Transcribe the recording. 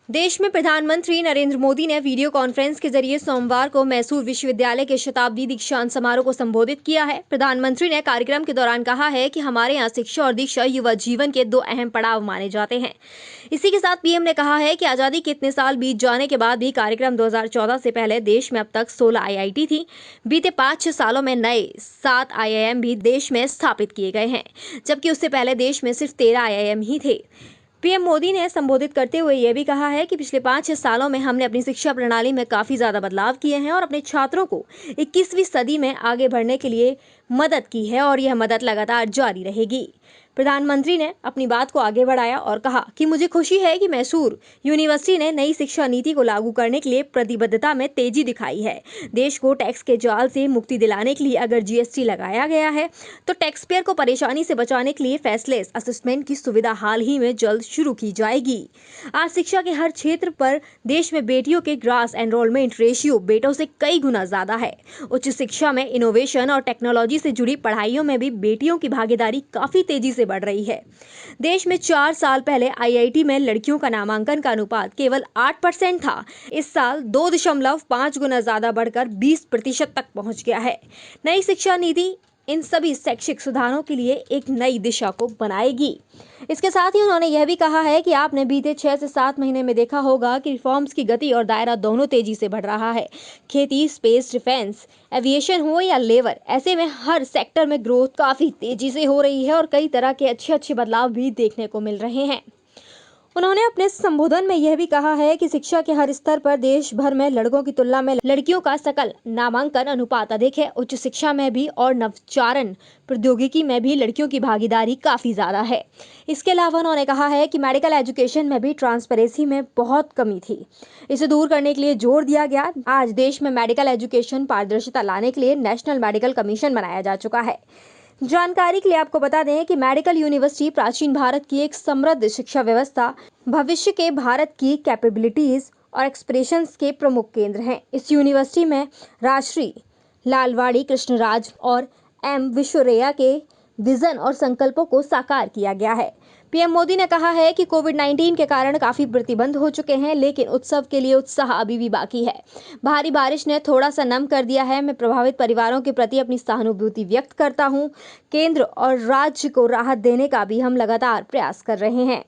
देश में प्रधानमंत्री नरेंद्र मोदी ने वीडियो कॉन्फ्रेंस के जरिए सोमवार को मैसूर विश्वविद्यालय के शताब्दी दीक्षांत समारोह को संबोधित किया है। प्रधानमंत्री ने कार्यक्रम के दौरान कहा है कि हमारे यहाँ शिक्षा और दीक्षा युवा जीवन के दो अहम पड़ाव माने जाते हैं। इसी के साथ पीएम ने कहा है कि आजादी के इतने साल बीत जाने के बाद भी कार्यक्रम 2014 से पहले देश में अब तक 16 आईआईटी थी। बीते 5-6 सालों में नए 7 आईआईएम भी देश में स्थापित किए गए हैं, जबकि उससे पहले देश में सिर्फ 13 आईआईएम ही थे। पीएम मोदी ने संबोधित करते हुए यह भी कहा है कि पिछले 5-6 सालों में हमने अपनी शिक्षा प्रणाली में काफी ज्यादा बदलाव किए हैं और अपने छात्रों को 21वीं सदी में आगे बढ़ने के लिए मदद की है और यह मदद लगातार जारी रहेगी। प्रधानमंत्री ने अपनी बात को आगे बढ़ाया और कहा कि मुझे खुशी है कि मैसूर यूनिवर्सिटी ने नई शिक्षा नीति को लागू करने के लिए प्रतिबद्धता में तेजी दिखाई है। देश को टैक्स के जाल से मुक्ति दिलाने के लिए अगर जीएसटी लगाया गया है तो टैक्स पेयर को परेशानी से बचाने के लिए फेसलेस असेसमेंट की सुविधा हाल ही में जल्द शुरू की जाएगी। आज शिक्षा के हर क्षेत्र पर देश में बेटियों के ग्रास एनरोलमेंट रेशियो बेटों से कई गुना ज्यादा है। उच्च शिक्षा में इनोवेशन और टेक्नोलॉजी से जुड़ी पढ़ाइयों में भी बेटियों की भागीदारी काफी तेजी से बढ़ रही है। देश में 4 साल पहले आईआईटी में लड़कियों का नामांकन का अनुपात केवल 8% था। इस साल 2.5 गुना ज्यादा बढ़कर 20% तक पहुंच गया है। नई शिक्षा नीति इन सभी शैक्षिक सुधारों के लिए एक नई दिशा को बनाएगी। इसके साथ ही उन्होंने यह भी कहा है कि आपने बीते 6 से 7 महीने में देखा होगा कि रिफॉर्म्स की गति और दायरा दोनों तेजी से बढ़ रहा है। खेती, स्पेस, डिफेंस, एविएशन हो या लेबर, ऐसे में हर सेक्टर में ग्रोथ काफी तेजी से हो रही है और कई तरह के अच्छे बदलाव भी देखने को मिल रहे हैं। उन्होंने अपने संबोधन में यह भी कहा है कि शिक्षा के हर स्तर पर देश भर में लड़कों की तुलना में लड़कियों का सकल नामांकन अनुपात अधिक है। उच्च शिक्षा में भी और नवचारण प्रौद्योगिकी में भी लड़कियों की भागीदारी काफी ज्यादा है। इसके अलावा उन्होंने कहा है कि मेडिकल एजुकेशन में भी ट्रांसपेरेंसी में बहुत कमी थी। इसे दूर करने के लिए जोर दिया गया। आज देश में मेडिकल एजुकेशन पारदर्शिता लाने के लिए नेशनल मेडिकल कमीशन बनाया जा चुका है। जानकारी के लिए आपको बता दें कि मेडिकल यूनिवर्सिटी प्राचीन भारत की एक समृद्ध शिक्षा व्यवस्था, भविष्य के भारत की कैपेबिलिटीज और एक्सप्रेशंस के प्रमुख केंद्र हैं। इस यूनिवर्सिटी में राजश्री लालवाड़ी कृष्णराज और एम विश्वरैया के विजन और संकल्पों को साकार किया गया है। पीएम मोदी ने कहा है कि कोविड-19 के कारण काफी प्रतिबंध हो चुके हैं, लेकिन उत्सव के लिए उत्साह अभी भी बाकी है। भारी बारिश ने थोड़ा सा नम कर दिया है। मैं प्रभावित परिवारों के प्रति अपनी सहानुभूति व्यक्त करता हूं। केंद्र और राज्य को राहत देने का भी हम लगातार प्रयास कर रहे हैं।